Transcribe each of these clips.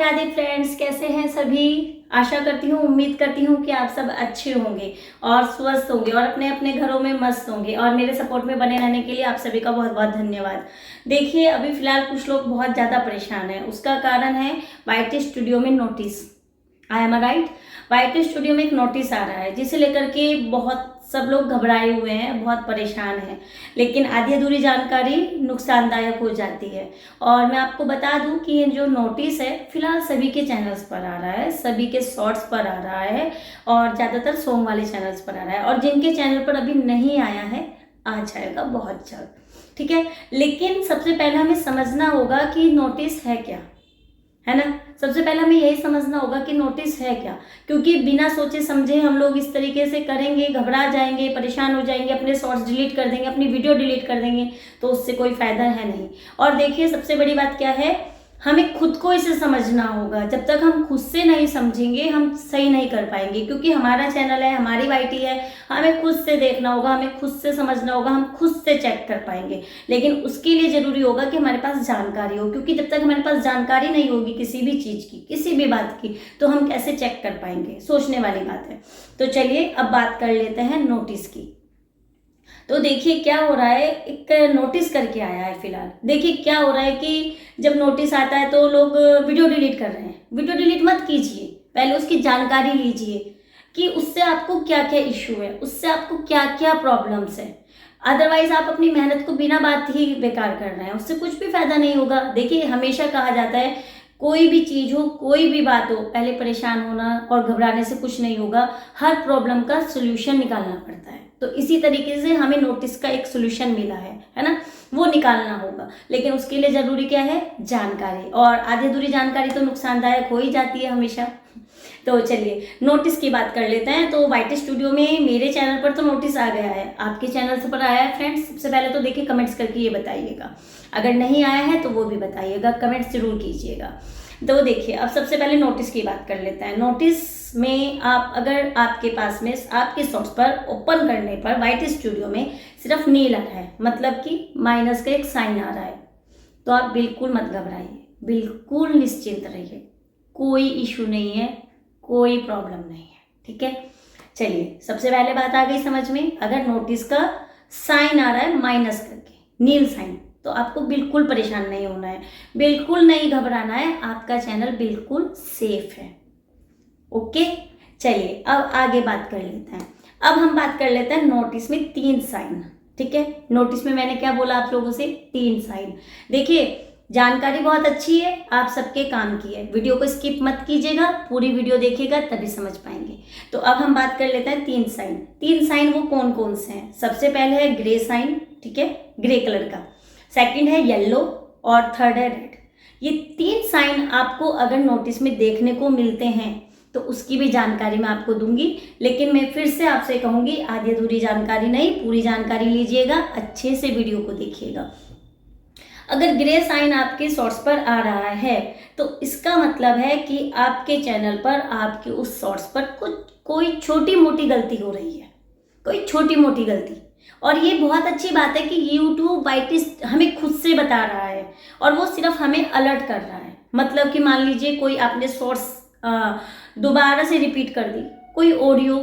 Radhe friends, कैसे हैं सभी। आशा करती हूँ, उम्मीद करती हूँ कि आप सब अच्छे होंगे और स्वस्थ होंगे और अपने अपने घरों में मस्त होंगे। और मेरे सपोर्ट में बने रहने के लिए आप सभी का बहुत बहुत धन्यवाद। देखिए, अभी फिलहाल कुछ लोग बहुत ज़्यादा परेशान हैं। उसका कारण है वाईट स्टूडियो में notice. I am right. White studio में एक नोटिस आ रहा है जिसे लेकर के बहुत सब लोग घबराए हुए हैं, बहुत परेशान हैं। लेकिन आधी अधूरी जानकारी नुकसानदायक हो जाती है। और मैं आपको बता दूं कि ये जो नोटिस है फिलहाल सभी के चैनल्स पर आ रहा है, सभी के शॉर्ट्स पर आ रहा है और ज़्यादातर सॉन्ग वाले चैनल्स पर आ रहा है। और जिनके चैनल पर अभी नहीं आया है, आ जाएगा बहुत जल्द, ठीक है। लेकिन सबसे पहले हमें समझना होगा कि नोटिस है क्या, है ना। सबसे पहले हमें यही समझना होगा कि नोटिस है क्या, क्योंकि बिना सोचे समझे हम लोग इस तरीके से करेंगे, घबरा जाएंगे, परेशान हो जाएंगे, अपने शॉर्ट्स डिलीट कर देंगे, अपनी वीडियो डिलीट कर देंगे, तो उससे कोई फायदा है नहीं। और देखिए, सबसे बड़ी बात क्या है, हमें खुद को इसे समझना होगा। जब तक हम खुद से नहीं समझेंगे हम सही नहीं कर पाएंगे, क्योंकि हमारा चैनल है, हमारी वाईटी है, हमें खुद से देखना होगा, हमें खुद से समझना होगा, हम खुद से चेक कर पाएंगे। लेकिन उसके लिए जरूरी होगा कि हमारे पास जानकारी हो, क्योंकि जब तक हमारे पास जानकारी नहीं होगी किसी भी चीज़ की, किसी भी बात की, तो हम कैसे चेक कर पाएंगे। सोचने वाली बात है। तो चलिए अब बात कर लेते हैं नोटिस की। तो देखिए क्या हो रहा है, एक नोटिस करके आया है फिलहाल। देखिए क्या हो रहा है कि जब नोटिस आता है तो लोग वीडियो डिलीट कर रहे हैं। वीडियो डिलीट मत कीजिए, पहले उसकी जानकारी लीजिए कि उससे आपको क्या क्या इश्यू है, उससे आपको क्या क्या प्रॉब्लम्स है। अदरवाइज आप अपनी मेहनत को बिना बात ही बेकार कर रहे हैं, उससे कुछ भी फायदा नहीं होगा। देखिए, हमेशा कहा जाता है कोई भी चीज हो, कोई भी बात हो, पहले परेशान होना और घबराने से कुछ नहीं होगा। हर प्रॉब्लम का सोल्यूशन निकालना पड़ता है। तो इसी तरीके से हमें नोटिस का एक सोल्यूशन मिला है ना, वो निकालना होगा। लेकिन उसके लिए जरूरी क्या है, जानकारी। और आधी अधूरी जानकारी तो नुकसानदायक हो ही जाती है हमेशा। तो चलिए नोटिस की बात कर लेते हैं। तो वाईटी स्टूडियो में मेरे चैनल पर तो नोटिस आ गया है, आपके चैनल से पर आया है फ्रेंड्स। सबसे पहले तो देखिए कमेंट्स करके ये बताइएगा, अगर नहीं आया है तो वो भी बताइएगा, कमेंट्स जरूर कीजिएगा। तो देखिए अब सबसे पहले नोटिस की बात कर लेते हैं। नोटिस में आप अगर आपके पास में आपके शॉर्ट्स पर ओपन करने पर वाईटी स्टूडियो में सिर्फ नीला है, मतलब कि माइनस का एक साइन आ रहा है, तो आप बिल्कुल मत घबराइए, बिल्कुल निश्चिंत रहिए। कोई इशू नहीं है, कोई प्रॉब्लम नहीं है, ठीक है। चलिए सबसे पहले बात आ गई समझ में। अगर नोटिस का साइन आ रहा है माइनस करके, नील साइन, तो आपको बिल्कुल परेशान नहीं होना है, बिल्कुल नहीं घबराना है। आपका चैनल बिल्कुल सेफ है। ओके, चलिए अब आगे बात कर लेते हैं। अब हम बात कर लेते हैं नोटिस में 3 साइन, ठीक है। नोटिस में मैंने क्या बोला आप लोगों से, 3 साइन। देखिए जानकारी बहुत अच्छी है, आप सबके काम की है। वीडियो को स्किप मत कीजिएगा, पूरी वीडियो देखिएगा तभी समझ पाएंगे। तो अब हम बात कर लेते हैं 3 साइन। 3 साइन वो कौन कौन से हैं। सबसे पहले है ग्रे साइन, ठीक है, ग्रे कलर का। सेकंड है येलो और थर्ड है रेड। ये 3 साइन आपको अगर नोटिस में देखने को मिलते हैं तो उसकी भी जानकारी मैं आपको दूंगी। लेकिन मैं फिर से आपसे कहूंगी, आधी अधूरी जानकारी नहीं, पूरी जानकारी लीजिएगा, अच्छे से वीडियो को देखिएगा। अगर ग्रे साइन आपके शॉर्ट्स पर आ रहा है तो इसका मतलब है कि आपके चैनल पर, आपके उस शॉर्ट्स पर कोई छोटी मोटी गलती हो रही है, कोई छोटी मोटी गलती। और ये बहुत अच्छी बात है कि यूट्यूब वाईटी हमें खुद से बता रहा है और वो सिर्फ हमें अलर्ट कर रहा है। मतलब कि मान लीजिए कोई आपने शॉर्ट्स दोबारा से रिपीट कर दी, कोई ऑडियो,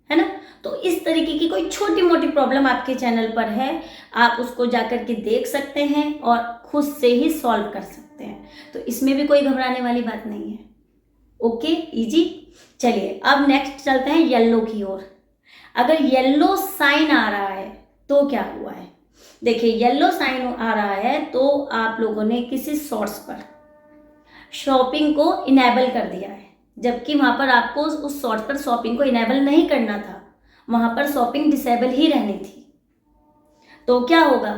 है ना, तो इस तरीके की कोई छोटी मोटी प्रॉब्लम आपके चैनल पर है, आप उसको जाकर के देख सकते हैं और खुद से ही सॉल्व कर सकते हैं। तो इसमें भी कोई घबराने वाली बात नहीं है। Okay, easy. चलिए अब नेक्स्ट चलते हैं येलो की ओर। अगर येलो साइन आ रहा है तो क्या हुआ है। देखिए येलो साइन आ रहा है तो आप लोगों ने किसी शॉर्ट्स पर शॉपिंग को इनेबल कर दिया है, जबकि वहां पर आपको उस शॉर्ट पर शॉपिंग को इनेबल नहीं करना था, वहां पर शॉपिंग डिसेबल ही रहनी थी। तो क्या होगा,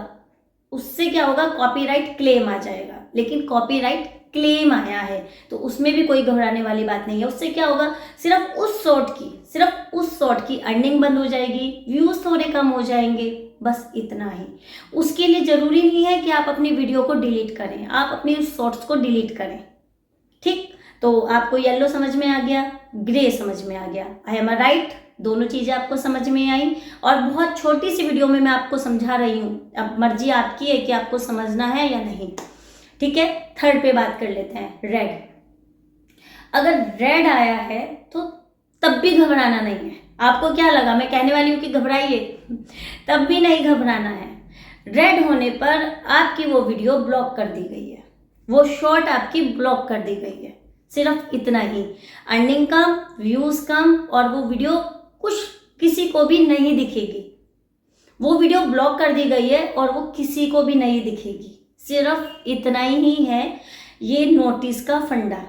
उससे क्या होगा, कॉपीराइट क्लेम आ जाएगा। लेकिन कॉपीराइट क्लेम आया है तो उसमें भी कोई घबराने वाली बात नहीं है। उससे क्या होगा, सिर्फ उस शॉर्ट की अर्निंग बंद हो जाएगी, व्यूज थोड़े कम हो जाएंगे, बस इतना ही। उसके लिए जरूरी नहीं है कि आप अपनी वीडियो को डिलीट करें, आप अपनी उस शॉर्ट्स को डिलीट करें, ठीक। तो आपको येलो समझ में आ गया, ग्रे समझ में आ गया, आई एम राइट। दोनों चीजें आपको समझ में आई और बहुत छोटी सी वीडियो में मैं आपको समझा रही हूँ। अब मर्जी आपकी है कि आपको समझना है या नहीं, ठीक है। थर्ड पे बात कर लेते हैं, रेड। अगर रेड आया है तो तब भी घबराना नहीं है। आपको क्या लगा मैं कहने वाली हूँ कि घबराइए, तब भी नहीं घबराना है। रेड होने पर आपकी वो वीडियो ब्लॉक कर दी गई है, वो शॉर्ट आपकी ब्लॉक कर दी गई है, सिर्फ इतना ही। अर्निंग कम, व्यूज कम, और वो वीडियो कुछ किसी को भी नहीं दिखेगी। वो वीडियो ब्लॉक कर दी गई है और वो किसी को भी नहीं दिखेगी, सिर्फ इतना ही है ये नोटिस का फंडा।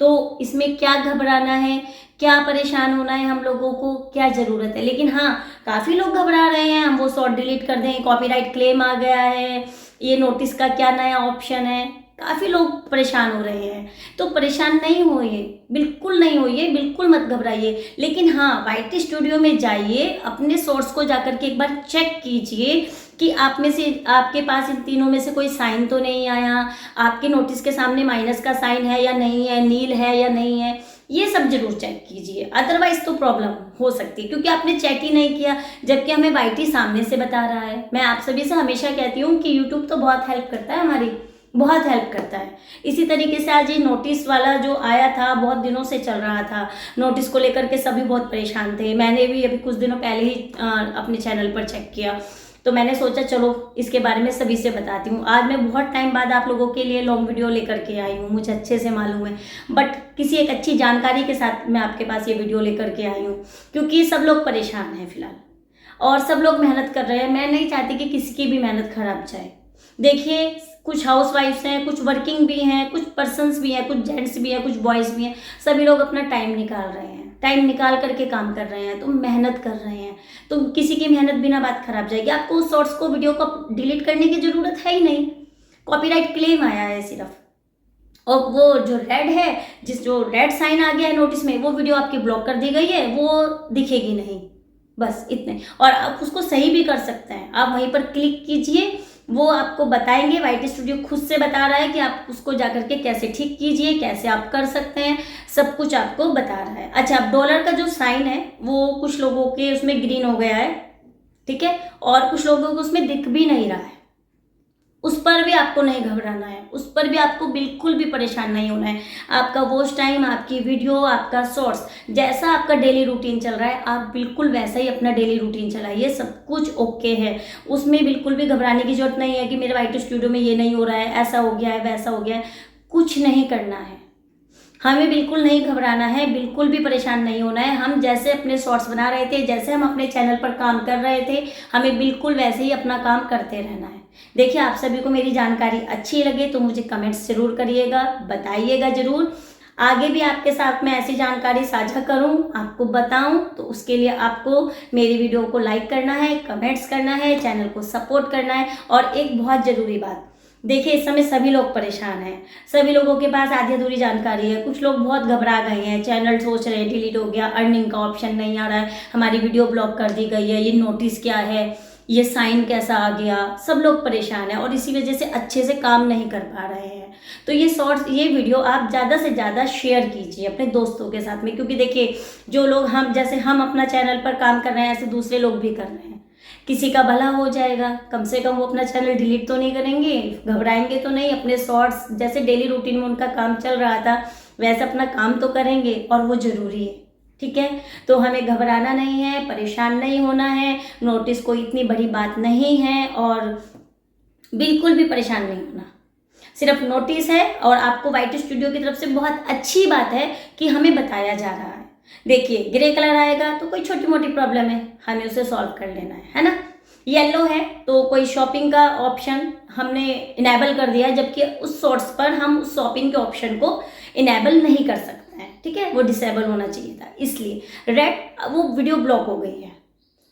तो इसमें क्या घबराना है, क्या परेशान होना है हम लोगों को, क्या ज़रूरत है। लेकिन हाँ, काफ़ी लोग घबरा रहे हैं हम वो शॉर्ट डिलीट कर दें, कॉपीराइट क्लेम आ गया है, ये नोटिस का क्या नया ऑप्शन है, काफ़ी लोग परेशान हो रहे हैं। तो परेशान नहीं होइए, बिल्कुल नहीं होइए, बिल्कुल मत घबराइए। लेकिन हाँ, YT स्टूडियो में जाइए, अपने सोर्स को जाकर के एक बार चेक कीजिए कि आप में से आपके पास इन तीनों में से कोई साइन तो नहीं आया, आपके नोटिस के सामने माइनस का साइन है या नहीं है, नील है या नहीं है, ये सब जरूर चेक कीजिए। अदरवाइज तो प्रॉब्लम हो सकती है, क्योंकि आपने चेक ही नहीं किया, जबकि हमें YT सामने से बता रहा है। मैं आप सभी से हमेशा कहती हूँ कि यूट्यूब तो बहुत हेल्प करता है, हमारी बहुत हेल्प करता है। इसी तरीके से आज ये नोटिस वाला जो आया था, बहुत दिनों से चल रहा था, नोटिस को लेकर के सभी बहुत परेशान थे। मैंने भी अभी कुछ दिनों पहले ही अपने चैनल पर चेक किया, तो मैंने सोचा चलो इसके बारे में सभी से बताती हूँ। आज मैं बहुत टाइम बाद आप लोगों के लिए लॉन्ग वीडियो लेकर के आई हूँ, मुझे अच्छे से मालूम है, बट किसी एक अच्छी जानकारी के साथ मैं आपके पास ये वीडियो लेकर के आई हूँ, क्योंकि सब लोग परेशान हैं फिलहाल और सब लोग मेहनत कर रहे हैं। मैं नहीं चाहती कि किसी की भी मेहनत खराब जाए। देखिए, कुछ हाउसवाइफ्स हैं, कुछ वर्किंग भी हैं, कुछ पर्सन्स भी हैं, कुछ जेंट्स भी हैं, कुछ बॉयज़ भी हैं, सभी लोग अपना टाइम निकाल रहे हैं, टाइम निकाल करके काम कर रहे हैं, तो मेहनत कर रहे हैं। तो किसी की मेहनत बिना बात खराब जाएगी। आपको उस शॉर्ट्स को, वीडियो को डिलीट करने की ज़रूरत है ही नहीं, कॉपीराइट क्लेम आया है सिर्फ, और वो जो रेड है, जो रेड साइन आ गया है नोटिस में, वो वीडियो आपकी ब्लॉक कर दी गई है, वो दिखेगी नहीं, बस इतने। और आप उसको सही भी कर सकते हैं, आप वहीं पर क्लिक कीजिए, वो आपको बताएंगे। YT स्टूडियो खुद से बता रहा है कि आप उसको जाकर के कैसे ठीक कीजिए, कैसे आप कर सकते हैं, सब कुछ आपको बता रहा है। अच्छा, अब डॉलर का जो साइन है वो कुछ लोगों के उसमें ग्रीन हो गया है, ठीक है, और कुछ लोगों को उसमें दिख भी नहीं रहा है। उस पर भी आपको नहीं घबराना है, उस पर भी आपको बिल्कुल भी परेशान नहीं होना है। आपका वॉच टाइम, आपकी वीडियो, आपका शॉर्ट्स, जैसा आपका डेली रूटीन चल रहा है, आप बिल्कुल वैसा ही अपना डेली रूटीन चलाइए, सब कुछ ओके है। उसमें बिल्कुल भी घबराने की जरूरत नहीं है कि मेरे YT स्टूडियो में ये नहीं हो रहा है, ऐसा हो गया है, वैसा हो गया है, कुछ नहीं करना है। हमें बिल्कुल नहीं घबराना है, बिल्कुल भी परेशान नहीं होना है। हम जैसे अपने शॉर्ट्स बना रहे थे, जैसे हम अपने चैनल पर काम कर रहे थे, हमें बिल्कुल वैसे ही अपना काम करते रहना है। देखिए, आप सभी को मेरी जानकारी अच्छी लगे तो मुझे कमेंट्स जरूर करिएगा, बताइएगा जरूर। आगे भी आपके साथ मैं ऐसी जानकारी साझा करूं, आपको बताऊं, तो उसके लिए आपको मेरी वीडियो को लाइक करना है, कमेंट्स करना है, चैनल को सपोर्ट करना है। और एक बहुत ज़रूरी बात, देखिए, इस समय सभी लोग परेशान हैं, सभी लोगों के पास आधी अधूरी जानकारी है। कुछ लोग बहुत घबरा गए हैं, चैनल सोच रहे हैं डिलीट हो गया, अर्निंग का ऑप्शन नहीं आ रहा है, हमारी वीडियो ब्लॉक कर दी गई है, ये नोटिस क्या है, ये साइन कैसा आ गया, सब लोग परेशान हैं और इसी वजह से अच्छे से काम नहीं कर पा रहे हैं। तो ये शॉर्ट्स, ये वीडियो आप ज़्यादा से ज़्यादा शेयर कीजिए अपने दोस्तों के साथ में, क्योंकि देखिए, जो लोग हम अपना चैनल पर काम कर रहे हैं, ऐसे दूसरे लोग भी कर रहे हैं। किसी का भला हो जाएगा, कम से कम वो अपना चैनल डिलीट तो नहीं करेंगे, घबराएंगे तो नहीं, अपने शॉर्ट्स जैसे डेली रूटीन में उनका काम चल रहा था वैसे अपना काम तो करेंगे, और वो ज़रूरी है, ठीक है। तो हमें घबराना नहीं है, परेशान नहीं होना है, नोटिस कोई इतनी बड़ी बात नहीं है, और बिल्कुल भी परेशान नहीं होना। सिर्फ नोटिस है, और आपको YT स्टूडियो की तरफ से बहुत अच्छी बात है कि हमें बताया जा रहा है। देखिए, ग्रे कलर आएगा तो कोई छोटी मोटी प्रॉब्लम है, हमें उसे सॉल्व कर लेना है ना। येलो है तो कोई शॉपिंग का ऑप्शन हमने इनेबल कर दिया है, जबकि उस शॉर्ट्स पर हम उस शॉपिंग के ऑप्शन को इनेबल नहीं कर सकते हैं, ठीक है, वो डिसेबल होना चाहिए था। इसलिए रेड, वो वीडियो ब्लॉक हो गई है,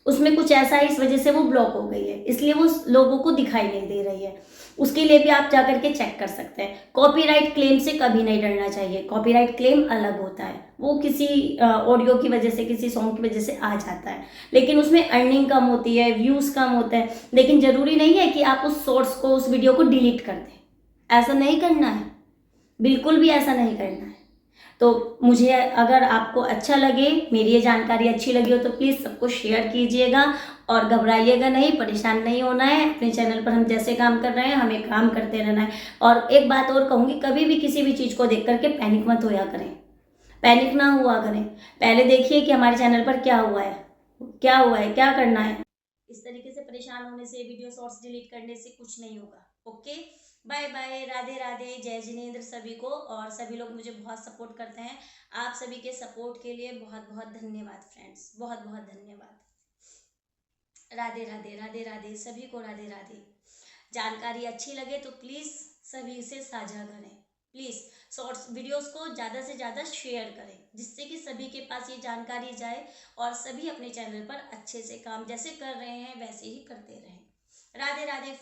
उसमें कुछ ऐसा है, इस वजह से वो ब्लॉक हो गई है, इसलिए वो लोगों को दिखाई नहीं दे रही है। उसके लिए भी आप जाकर के चेक कर सकते हैं। कॉपीराइट क्लेम से कभी नहीं डरना चाहिए, कॉपीराइट क्लेम अलग होता है, वो किसी ऑडियो की वजह से, किसी सॉन्ग की वजह से आ जाता है, लेकिन उसमें अर्निंग कम होती है, व्यूज़ कम होते हैं। लेकिन ज़रूरी नहीं है कि आप उस शॉर्ट्स को, उस वीडियो को डिलीट कर दें, ऐसा नहीं करना है, बिल्कुल भी ऐसा नहीं करना है। तो मुझे, अगर आपको अच्छा लगे, मेरी ये जानकारी अच्छी लगी हो, तो प्लीज़ सबको शेयर कीजिएगा और घबराइएगा नहीं, परेशान नहीं होना है। अपने चैनल पर हम जैसे काम कर रहे हैं, हमें काम करते रहना है। और एक बात और कहूँगी, कभी भी किसी भी चीज़ को देख करके पैनिक मत होया करें। पैनिक ना हुआ करें। पहले देखिए कि हमारे चैनल पर क्या हुआ है, क्या करना है। इस तरीके से परेशान होने से, वीडियो शॉर्ट्स डिलीट करने से कुछ नहीं होगा। Okay, bye bye, Radhe Radhe, जय जिनेंद्र सभी को। और सभी लोग मुझे बहुत सपोर्ट करते हैं। आप सभी के सपोर्ट के लिए बहुत बहुत धन्यवाद फ्रेंड्स, बहुत बहुत धन्यवाद। राधे राधे, राधे राधे, सभी को राधे राधे। जानकारी अच्छी लगे तो प्लीज़ सभी से साझा करें। प्लीज़ शॉर्ट्स वीडियोस को ज़्यादा से ज़्यादा शेयर करें, जिससे कि सभी के पास ये जानकारी जाए और सभी अपने चैनल पर अच्छे से काम जैसे कर रहे हैं वैसे ही करते रहें। राधे राधे।